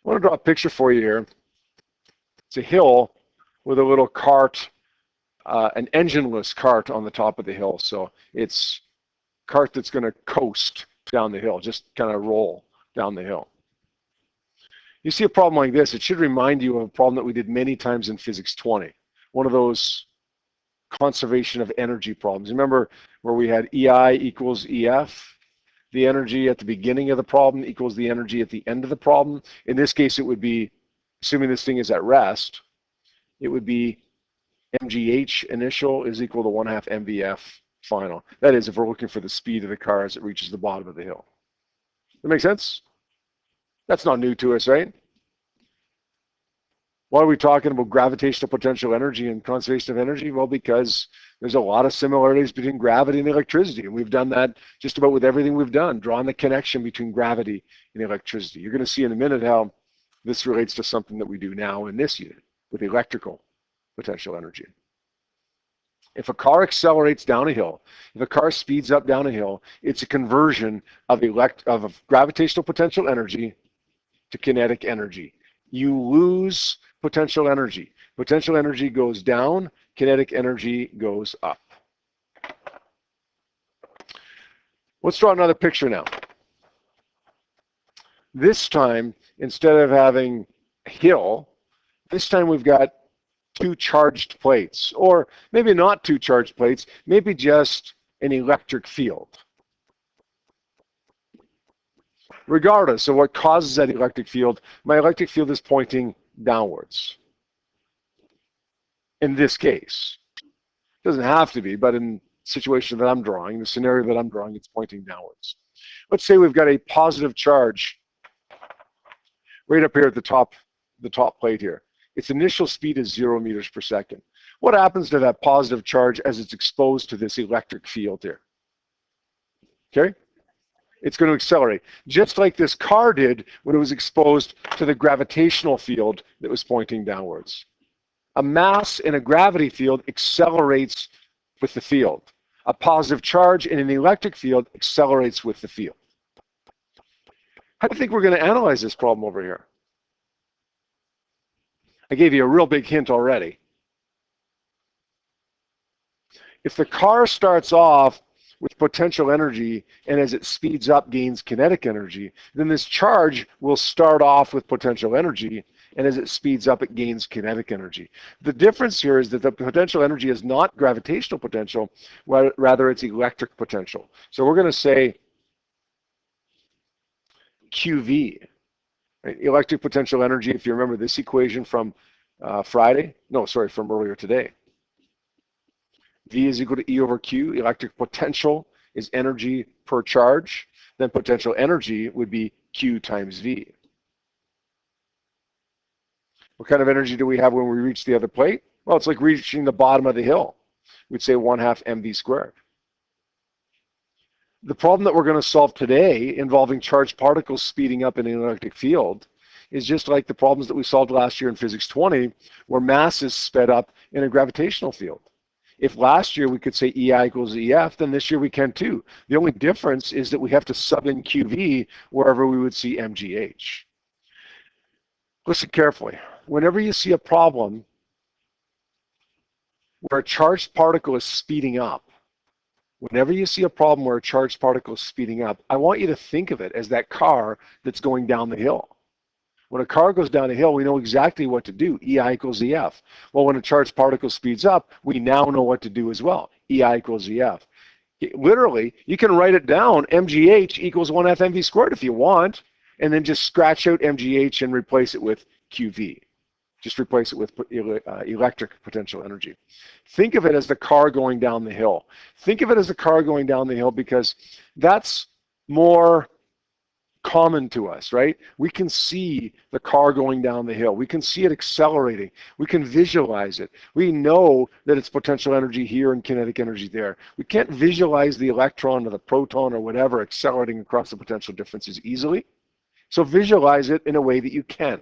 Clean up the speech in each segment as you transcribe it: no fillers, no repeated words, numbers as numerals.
I want to draw a picture for you here. It's a hill with a little cart, an engineless cart on the top of the hill. So it's a cart that's going to coast down the hill, just kind of roll down the hill. You see a problem like this, it should remind you of a problem that we did many times in Physics 20. One of those conservation of energy problems. Remember where we had EI equals EF? The energy at the beginning of the problem equals the energy at the end of the problem. In this case, it would be, assuming this thing is at rest, it would be mgh initial is equal to 1/2 mvf final. That is, if we're looking for the speed of the car as it reaches the bottom of the hill. That make sense? That's not new to us, right? Why are we talking about gravitational potential energy and conservation of energy? Well, because there's a lot of similarities between gravity and electricity, and we've done that just about with everything we've done, drawing the connection between gravity and electricity. You're going to see in a minute how this relates to something that we do now in this unit with electrical potential energy. If a car accelerates down a hill, if a car speeds up down a hill, it's a conversion of gravitational potential energy to kinetic energy. You lose potential energy. Potential energy goes down, kinetic energy goes up. Let's draw another picture now. This time, instead of having a hill, this time we've got two charged plates, or maybe not two charged plates, maybe just an electric field. Regardless of what causes that electric field, my electric field is pointing downwards. In this case. It doesn't have to be, but in the situation that I'm drawing, the scenario that I'm drawing, it's pointing downwards. Let's say we've got a positive charge right up here at the top plate here. Its initial speed is 0 meters per second. What happens to that positive charge as it's exposed to this electric field here? Okay? It's going to accelerate, just like this car did when it was exposed to the gravitational field that was pointing downwards. A mass in a gravity field accelerates with the field. A positive charge in an electric field accelerates with the field. How do you think we're going to analyze this problem over here? I gave you a real big hint already. If the car starts off with potential energy and as it speeds up gains kinetic energy, then this charge will start off with potential energy, and as it speeds up it gains kinetic energy. The difference here is that the potential energy is not gravitational potential, rather it's electric potential. So we're going to say QV, right? Electric potential energy, if you remember this equation from from earlier today. V is equal to E over Q. Electric potential is energy per charge. Then potential energy would be Q times V. What kind of energy do we have when we reach the other plate? Well, it's like reaching the bottom of the hill. We'd say 1/2 mv squared. The problem that we're going to solve today involving charged particles speeding up in an electric field is just like the problems that we solved last year in Physics 20, where mass is sped up in a gravitational field. If last year we could say EI equals EF, then this year we can too. The only difference is that we have to sub in QV wherever we would see MGH. Listen carefully. Whenever you see a problem where a charged particle is speeding up, whenever you see a problem where a charged particle is speeding up, I want you to think of it as that car that's going down the hill. When a car goes down a hill, we know exactly what to do. EI equals EF. Well, when a charged particle speeds up, we now know what to do as well. EI equals EF. Literally, you can write it down. MGH equals 1/2 mv squared if you want, and then just scratch out MGH and replace it with QV. Just replace it with electric potential energy. Think of it as the car going down the hill. Think of it as the car going down the hill because that's more common to us, right? We can see the car going down the hill. We can see it accelerating. We can visualize it. We know that it's potential energy here and kinetic energy there. We can't visualize the electron or the proton or whatever accelerating across the potential differences easily. So visualize it in a way that you can.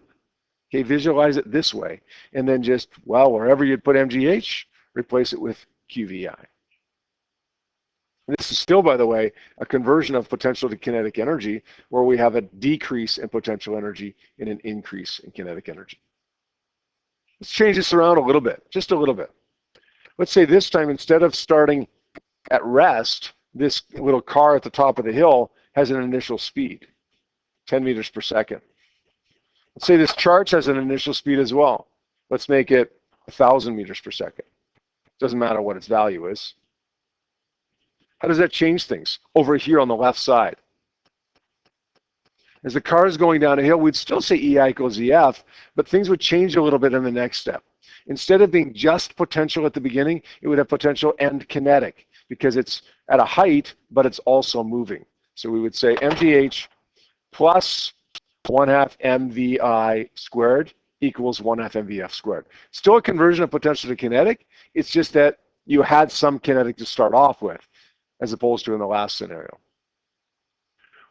Okay, visualize it this way. And then just, well, wherever you'd put MGH, replace it with QVI. This is still, by the way, a conversion of potential to kinetic energy, where we have a decrease in potential energy and an increase in kinetic energy. Let's change this around a little bit, just a little bit. Let's say this time, instead of starting at rest, this little car at the top of the hill has an initial speed, 10 meters per second. Let's say this charge has an initial speed as well. Let's make it 1,000 meters per second. Doesn't matter what its value is. How does that change things? Over here on the left side. As the car is going down a hill, we'd still say EI equals EF, but things would change a little bit in the next step. Instead of being just potential at the beginning, it would have potential and kinetic, because it's at a height, but it's also moving. So we would say mgh plus 1/2 mvi squared equals 1/2 mvf squared. Still a conversion of potential to kinetic. It's just that you had some kinetic to start off with, as opposed to in the last scenario.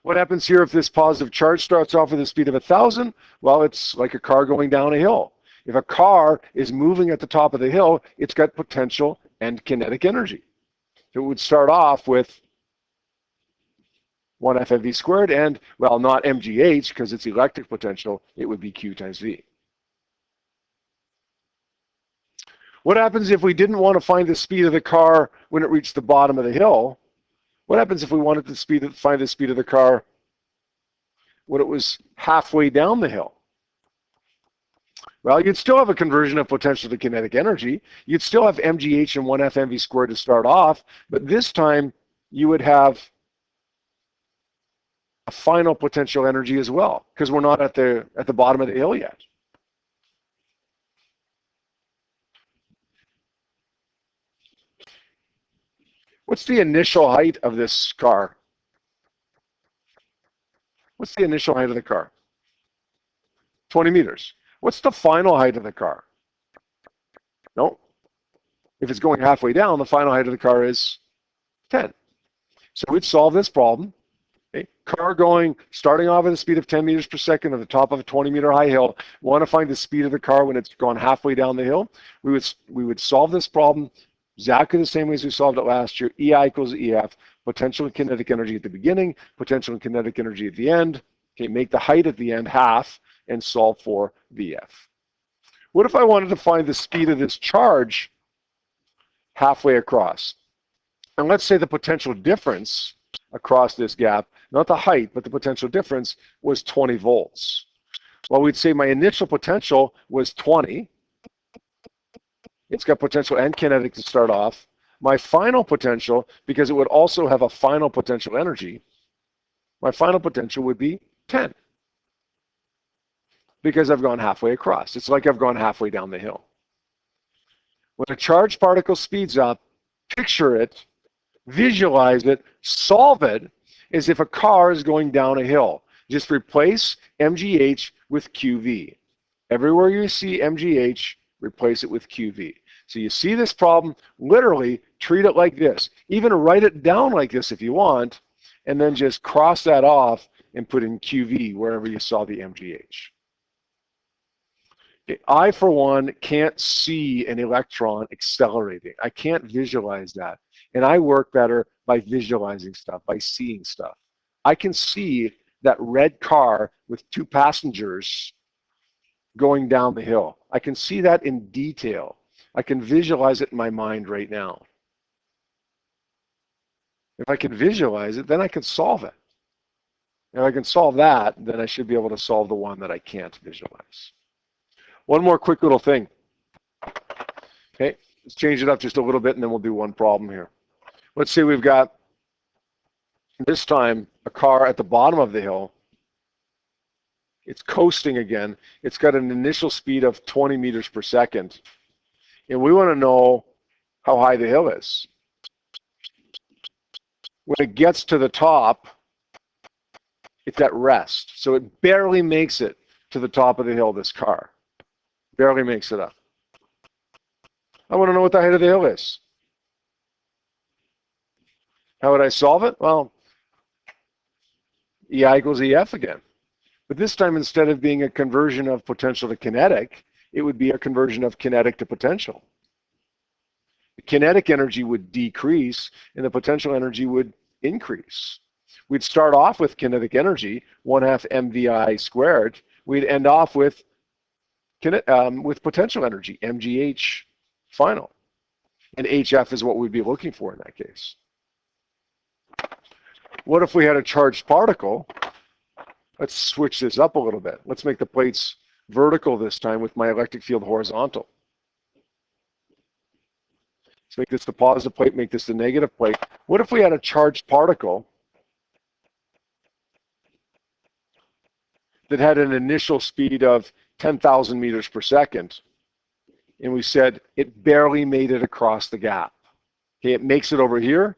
What happens here if this positive charge starts off with a speed of 1,000? Well, it's like a car going down a hill. If a car is moving at the top of the hill, it's got potential and kinetic energy. It would start off with 1/2 mv squared and, well, not mgh because it's electric potential, it would be q times v. What happens if we didn't want to find the speed of the car when it reached the bottom of the hill? What happens if we wanted to find the speed of the car when it was halfway down the hill? Well, you'd still have a conversion of potential to kinetic energy. You'd still have mgh and 1/2 mv squared to start off, but this time you would have a final potential energy as well, because we're not at the bottom of the hill yet. What's the initial height of this car? What's the initial height of the car? 20 meters. What's the final height of the car? No. If it's going halfway down, the final height of the car is 10. So we'd solve this problem. Okay. Car starting off at a speed of 10 meters per second at the top of a 20-meter high hill. We want to find the speed of the car when it's gone halfway down the hill. We would solve this problem exactly the same way as we solved it last year. EI equals EF, potential and kinetic energy at the beginning, potential and kinetic energy at the end. Okay, make the height at the end half and solve for VF. What if I wanted to find the speed of this charge halfway across? And let's say the potential difference across this gap, not the height, but the potential difference was 20 volts. Well, we'd say my initial potential was 20. It's got potential and kinetic to start off. My final potential, because it would also have a final potential energy, my final potential would be 10. Because I've gone halfway across. It's like I've gone halfway down the hill. When a charged particle speeds up, picture it, visualize it, solve it as if a car is going down a hill. Just replace mgh with qv. Everywhere you see mgh, replace it with qv. So you see this problem, literally treat it like this. Even write it down like this if you want, and then just cross that off and put in qv wherever you saw the mgh. Okay, I, for one, can't see an electron accelerating. I can't visualize that. And I work better by visualizing stuff, by seeing stuff. I can see that red car with 2 passengers going down the hill. I can see that in detail. I can visualize it in my mind right now. If I can visualize it, then I can solve it. If I can solve that, then I should be able to solve the one that I can't visualize. One more quick little thing. Okay, let's change it up just a little bit and then we'll do one problem here. Let's say we've got, this time, a car at the bottom of the hill. It's coasting again. It's got an initial speed of 20 meters per second. And we want to know how high the hill is. When it gets to the top, it's at rest. So it barely makes it to the top of the hill, this car. Barely makes it up. I want to know what the height of the hill is. How would I solve it? Well, EI equals EF again. But this time, instead of being a conversion of potential to kinetic, it would be a conversion of kinetic to potential. The kinetic energy would decrease and the potential energy would increase. We'd start off with kinetic energy, 1/2 mvi squared. We'd end off with potential energy, mgh final. And hf is what we'd be looking for in that case. What if we had a charged particle? Let's switch this up a little bit. Let's make the plates vertical this time with my electric field horizontal. Let's make this the positive plate, make this the negative plate. What if we had a charged particle that had an initial speed of 10,000 meters per second, and we said it barely made it across the gap? Okay, it makes it over here.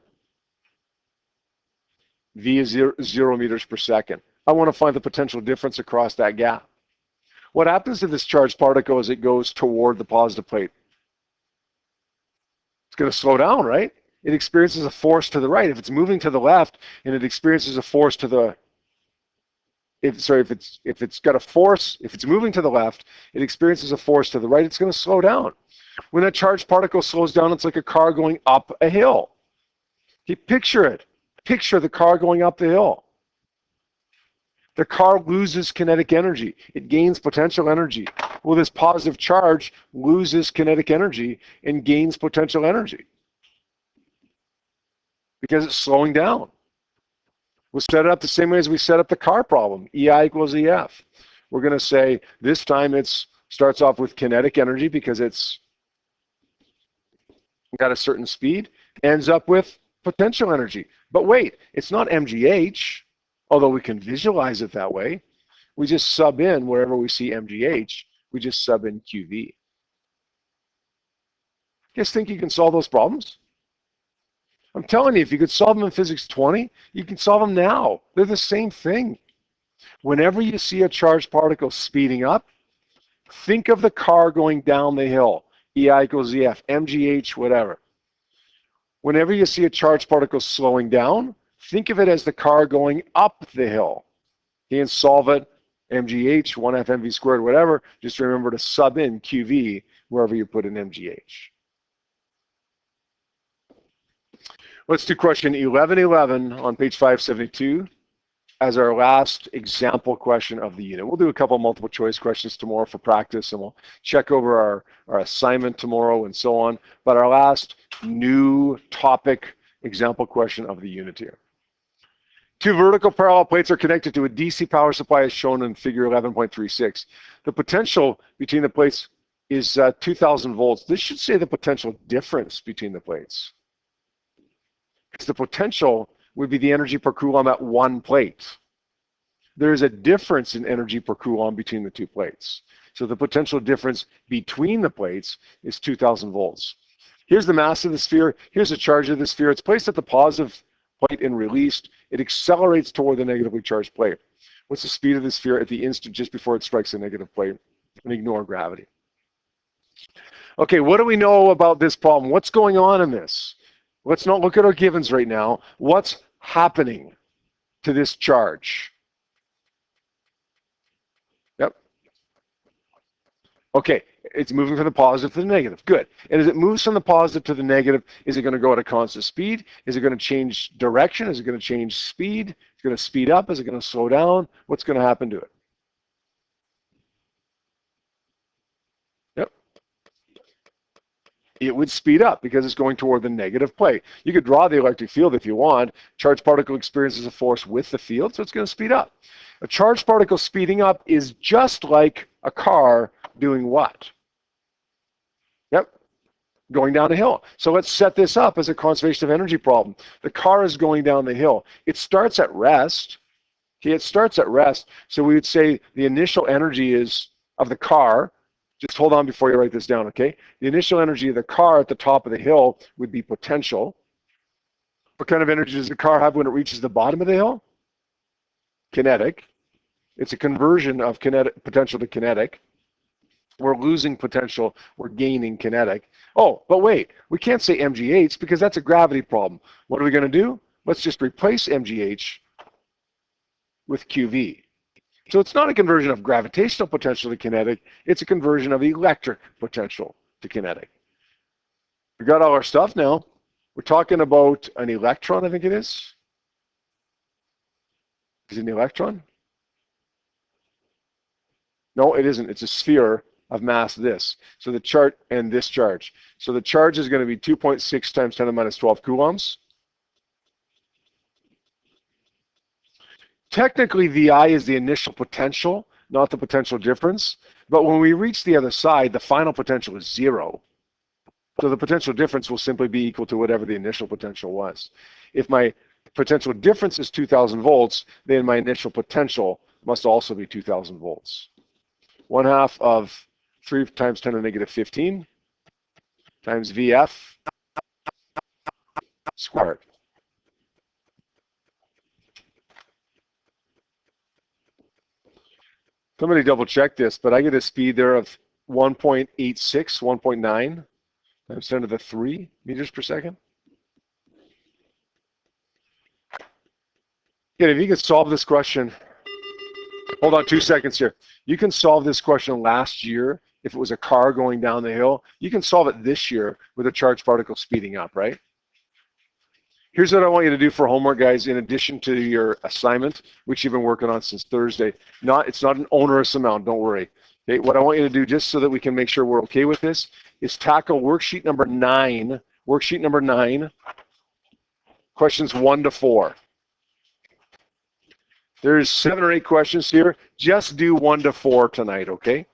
V is 0 meters per second. I want to find the potential difference across that gap. What happens to this charged particle as it goes toward the positive plate? It's going to slow down, right? It experiences a force to the right. If it's moving to the left and it experiences a force to the, if it's got a force, if it's moving to the left, it experiences a force to the right, it's going to slow down. When a charged particle slows down, it's like a car going up a hill. You picture it. Picture the car going up the hill. The car loses kinetic energy. It gains potential energy. Well, this positive charge loses kinetic energy and gains potential energy because it's slowing down. We'll set it up the same way as we set up the car problem, EI equals EF. We're going to say this time it starts off with kinetic energy because it's got a certain speed, ends up with potential energy. But wait, it's not MGH, although we can visualize it that way. We just sub in wherever we see MGH, we just sub in QV. You guys think you can solve those problems? I'm telling you, if you could solve them in Physics 20, you can solve them now. They're the same thing. Whenever you see a charged particle speeding up, think of the car going down the hill, EI equals EF, MGH, whatever. Whenever you see a charged particle slowing down, think of it as the car going up the hill. You can solve it, MGH, 1/2 mv squared, whatever. Just remember to sub in QV wherever you put in MGH. Let's do question 1111 on page 572 as our last example question of the unit. We'll do a couple multiple choice questions tomorrow for practice, and we'll check over our assignment tomorrow and so on. But our last new topic example question of the unit here. Two vertical parallel plates are connected to a DC power supply as shown in figure 11.36. The potential between the plates is 2,000 volts. This should say the potential difference between the plates. Because the potential would be the energy per coulomb at one plate. There is a difference in energy per coulomb between the two plates. So the potential difference between the plates is 2,000 volts. Here's the mass of the sphere. Here's the charge of the sphere. It's placed at the positive plate and released. It accelerates toward the negatively charged plate. What's the speed of the sphere at the instant just before it strikes the negative plate? And ignore gravity. Okay, what do we know about this problem? What's going on in this? Let's not look at our givens right now. What's happening to this charge? Yep. Okay, it's moving from the positive to the negative. Good. And as it moves from the positive to the negative, is it going to go at a constant speed? Is it going to change direction? Is it going to change speed? Is it going to speed up? Is it going to slow down? What's going to happen to it? Yep. It would speed up because it's going toward the negative plate. You could draw the electric field if you want. Charged particle experiences a force with the field, so it's going to speed up. A charged particle speeding up is just like a car doing what? Yep, going down a hill. So let's set this up as a conservation of energy problem. The car is going down the hill. It starts at rest. Okay, it starts at rest. So we would say the initial energy is of the car. Just hold on before you write this down, okay? The initial energy of the car at the top of the hill would be potential. What kind of energy does the car have when it reaches the bottom of the hill? Kinetic. It's a conversion of potential to kinetic. We're losing potential, we're gaining kinetic. Oh, but wait, we can't say MGH because that's a gravity problem. What are we going to do? Let's just replace MGH with QV. So it's not a conversion of gravitational potential to kinetic, it's a conversion of electric potential to kinetic. We got all our stuff now. We're talking about an electron, I think it is. Is it an electron? No, it isn't. It's a sphere of mass this. So the chart and this charge. So the charge is going to be 2.6 times 10 to the minus 12 coulombs. Technically, VI is the initial potential, not the potential difference. But when we reach the other side, the final potential is 0. So the potential difference will simply be equal to whatever the initial potential was. If my potential difference is 2,000 volts, then my initial potential must also be 2,000 volts. 1/2 of 3 times 10 to the negative 15 times VF squared. Somebody double check this, but I get a speed there of 1.86, 1.9 times 10 to the 3 meters per second. Yeah, if you could solve this question, hold on 2 seconds here. You can solve this question last year if it was a car going down the hill. You can solve it this year with a charged particle speeding up, right? Here's what I want you to do for homework, guys, in addition to your assignment, which you've been working on since Thursday. It's not an onerous amount, don't worry. Okay, what I want you to do, just so that we can make sure we're okay with this, is tackle worksheet number 9. Worksheet number 9, questions 1 to 4. There's 7 or 8 questions here. Just do 1 to 4 tonight, okay?